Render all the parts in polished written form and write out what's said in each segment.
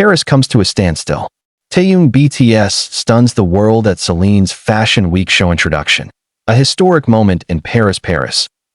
Paris comes to a standstill. Taehyung BTS stuns the world at Celine's Fashion Week show introduction. A historic moment in Paris,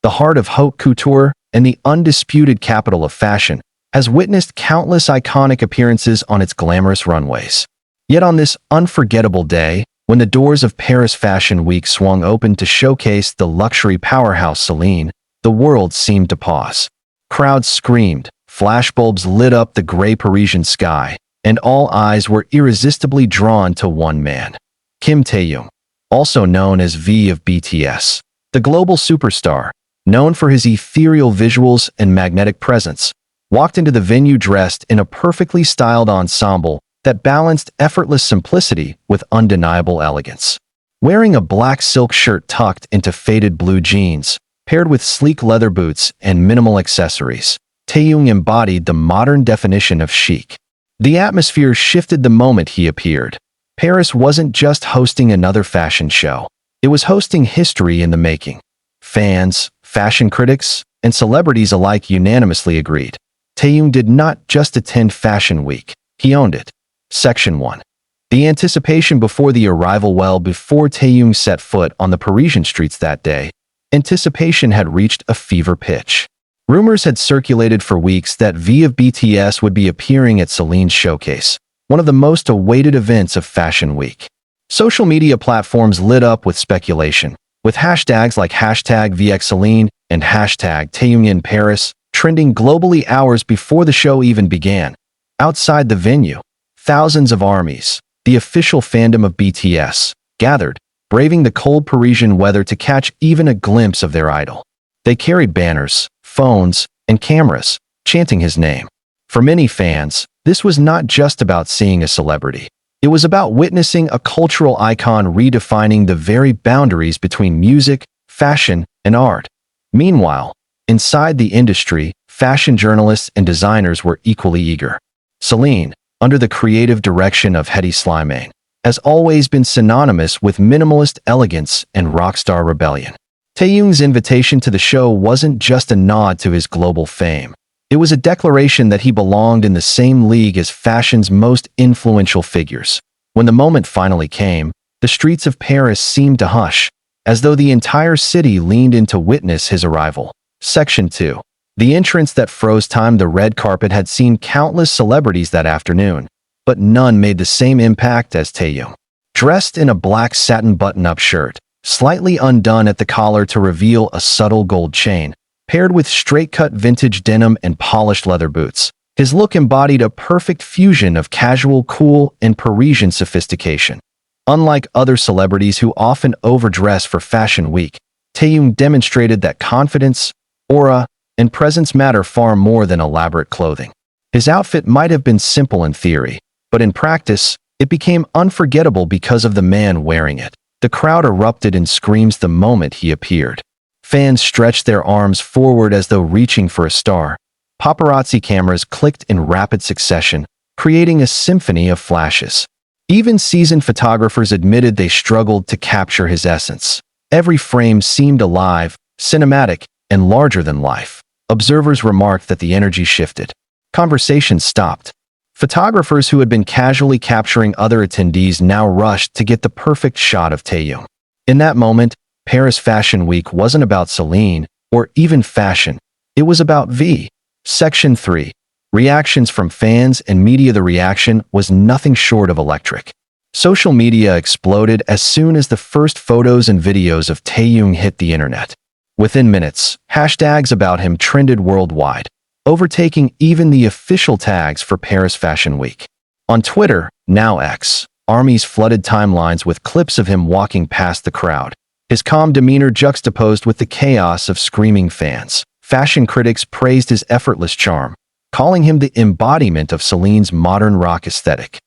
the heart of haute couture and the undisputed capital of fashion, has witnessed countless iconic appearances on its glamorous runways. Yet on this unforgettable day, when the doors of Paris Fashion Week swung open to showcase the luxury powerhouse Celine, the world seemed to pause. Crowds screamed, flashbulbs lit up the gray Parisian sky, and all eyes were irresistibly drawn to one man. Kim Taehyung, also known as V of BTS, the global superstar, known for his ethereal visuals and magnetic presence, walked into the venue dressed in a perfectly styled ensemble that balanced effortless simplicity with undeniable elegance. Wearing a black silk shirt tucked into faded blue jeans, paired with sleek leather boots and minimal accessories, Taehyung embodied the modern definition of chic. The atmosphere shifted the moment he appeared. Paris wasn't just hosting another fashion show. It was hosting history in the making. Fans, fashion critics, and celebrities alike unanimously agreed. Taehyung did not just attend Fashion Week, he owned it. Section 1. The anticipation before the arrival. Well before Taehyung set foot on the Parisian streets that day, anticipation had reached a fever pitch. Rumors had circulated for weeks that V of BTS would be appearing at Celine's showcase, one of the most awaited events of Fashion Week. Social media platforms lit up with speculation, with hashtags like #VXCeline and #TaehyungInParis trending globally hours before the show even began. Outside the venue, thousands of armies, the official fandom of BTS, gathered, braving the cold Parisian weather to catch even a glimpse of their idol. They carried banners, phones, and cameras, chanting his name. For many fans, this was not just about seeing a celebrity. It was about witnessing a cultural icon redefining the very boundaries between music, fashion, and art. Meanwhile, inside the industry, fashion journalists and designers were equally eager. Celine, under the creative direction of Hedy Slimane, has always been synonymous with minimalist elegance and rockstar rebellion. Taehyung's invitation to the show wasn't just a nod to his global fame. It was a declaration that he belonged in the same league as fashion's most influential figures. When the moment finally came, the streets of Paris seemed to hush, as though the entire city leaned in to witness his arrival. Section 2. The entrance that froze time. The red carpet had seen countless celebrities that afternoon, but none made the same impact as Taehyung. Dressed in a black satin button-up shirt, slightly undone at the collar to reveal a subtle gold chain, paired with straight-cut vintage denim and polished leather boots, his look embodied a perfect fusion of casual cool and Parisian sophistication. Unlike other celebrities who often overdress for Fashion Week, Taehyung demonstrated that confidence, aura, and presence matter far more than elaborate clothing. His outfit might have been simple in theory, but in practice, it became unforgettable because of the man wearing it. The crowd erupted in screams the moment he appeared. Fans stretched their arms forward as though reaching for a star. Paparazzi cameras clicked in rapid succession, creating a symphony of flashes. Even seasoned photographers admitted they struggled to capture his essence. Every frame seemed alive, cinematic, and larger than life. Observers remarked that the energy shifted. Conversations stopped. Photographers who had been casually capturing other attendees now rushed to get the perfect shot of Taehyung. In that moment, Paris Fashion Week wasn't about Celine or even fashion. It was about V. Section 3. Reactions from fans and media. The reaction was nothing short of electric. Social media exploded as soon as the first photos and videos of Taehyung hit the internet. Within minutes, hashtags about him trended worldwide, overtaking even the official tags for Paris Fashion Week. On Twitter, now X, armies flooded timelines with clips of him walking past the crowd, his calm demeanor juxtaposed with the chaos of screaming fans. Fashion critics praised his effortless charm, calling him the embodiment of Celine's modern rock aesthetic.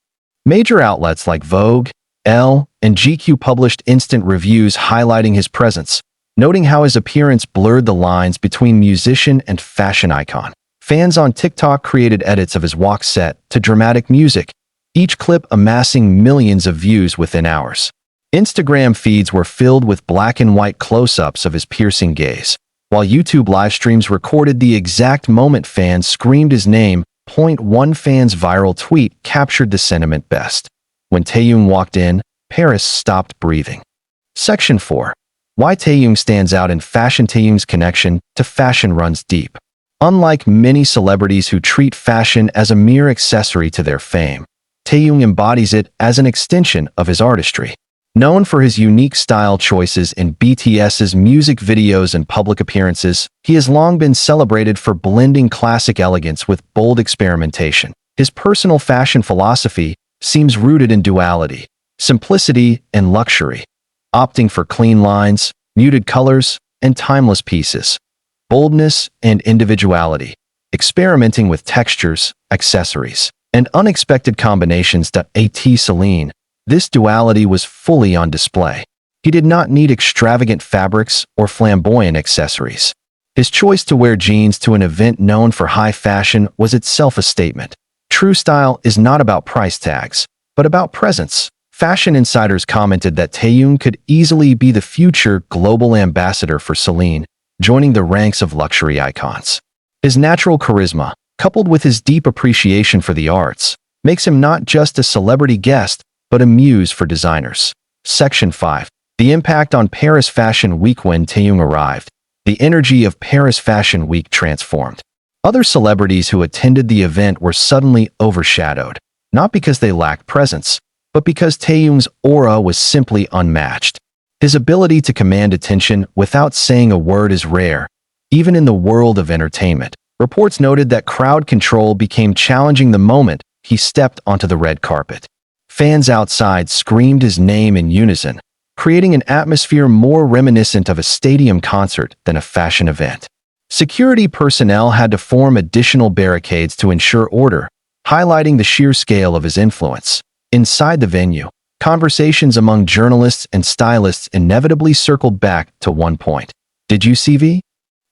Major outlets like Vogue, Elle, and GQ published instant reviews highlighting his presence, noting how his appearance blurred the lines between musician and fashion icon. Fans on TikTok created edits of his walk set to dramatic music, each clip amassing millions of views within hours. Instagram feeds were filled with black and white close-ups of his piercing gaze, while YouTube live streams recorded the exact moment fans screamed his name One fan's viral tweet captured the sentiment best. When Taehyung walked in, Paris stopped breathing. Section 4. Why Taehyung stands out in fashion. Taehyung's connection to fashion runs deep. Unlike many celebrities who treat fashion as a mere accessory to their fame, Taehyung embodies it as an extension of his artistry. Known for his unique style choices in BTS's music videos and public appearances, he has long been celebrated for blending classic elegance with bold experimentation. His personal fashion philosophy seems rooted in duality, simplicity and luxury, opting for clean lines, muted colors, and timeless pieces, boldness and individuality, experimenting with textures, accessories, and unexpected combinations. Celine, this duality was fully on display. He did not need extravagant fabrics or flamboyant accessories. His choice to wear jeans to an event known for high fashion was itself a statement. True style is not about price tags, but about presence. Fashion insiders commented that Taehyung could easily be the future global ambassador for Celine, joining the ranks of luxury icons. His natural charisma, coupled with his deep appreciation for the arts, makes him not just a celebrity guest, but a muse for designers. Section 5. The impact on Paris Fashion Week. When Taehyung arrived, the energy of Paris Fashion Week transformed. Other celebrities who attended the event were suddenly overshadowed, not because they lacked presence, but because Taehyung's aura was simply unmatched. His ability to command attention without saying a word is rare, even in the world of entertainment. Reports noted that crowd control became challenging the moment he stepped onto the red carpet. Fans outside screamed his name in unison, creating an atmosphere more reminiscent of a stadium concert than a fashion event. Security personnel had to form additional barricades to ensure order, highlighting the sheer scale of his influence. Inside the venue, conversations among journalists and stylists inevitably circled back to one point. Did you see V?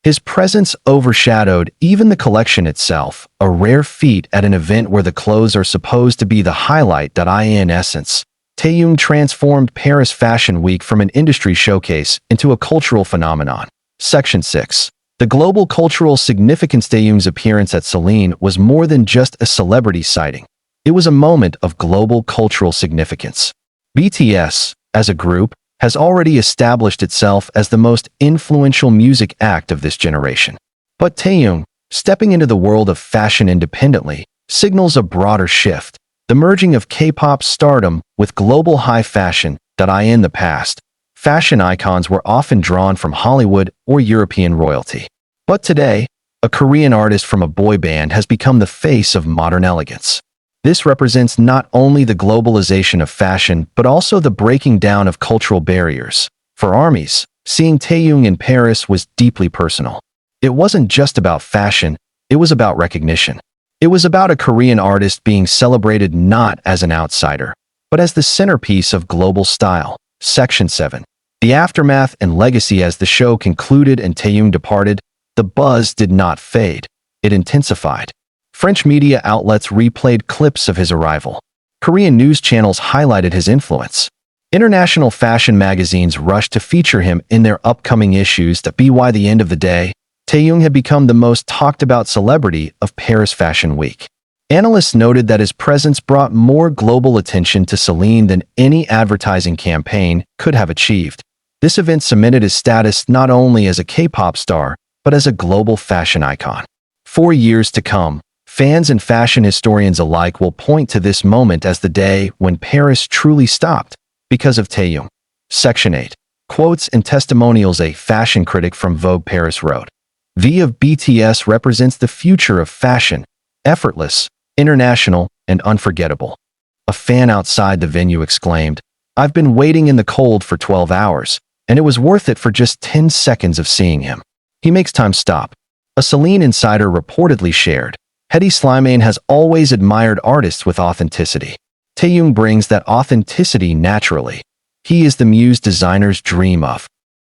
His presence overshadowed even the collection itself, a rare feat at an event where the clothes are supposed to be the highlight. In essence, Taehyung transformed Paris Fashion Week from an industry showcase into a cultural phenomenon. Section 6. The global cultural significance. Taehyung's appearance at Celine was more than just a celebrity sighting. It was a moment of global cultural significance. BTS, as a group, has already established itself as the most influential music act of this generation. But Taehyung, stepping into the world of fashion independently, signals a broader shift, the merging of K-pop stardom with global high fashion. In the past, fashion icons were often drawn from Hollywood or European royalty. But today, a Korean artist from a boy band has become the face of modern elegance. This represents not only the globalization of fashion, but also the breaking down of cultural barriers. For armies, seeing Taehyung in Paris was deeply personal. It wasn't just about fashion, it was about recognition. It was about a Korean artist being celebrated not as an outsider, but as the centerpiece of global style. Section 7. The aftermath and legacy. As the show concluded and Taehyung departed, the buzz did not fade. It intensified. French media outlets replayed clips of his arrival. Korean news channels highlighted his influence. International fashion magazines rushed to feature him in their upcoming issues. By the end of the day, Taehyung had become the most talked-about celebrity of Paris Fashion Week. Analysts noted that his presence brought more global attention to Celine than any advertising campaign could have achieved. This event cemented his status not only as a K-pop star, but as a global fashion icon. For years to come, fans and fashion historians alike will point to this moment as the day when Paris truly stopped because of Taehyung. Section 8. Quotes and testimonials. A fashion critic from Vogue Paris wrote, "V of BTS represents the future of fashion, effortless, international, and unforgettable." A fan outside the venue exclaimed, "I've been waiting in the cold for 12 hours, and it was worth it for just 10 seconds of seeing him. He makes time stop." A Celine insider reportedly shared, "Hedy Slimane has always admired artists with authenticity. Taehyung brings that authenticity naturally. He is the muse designers dream of."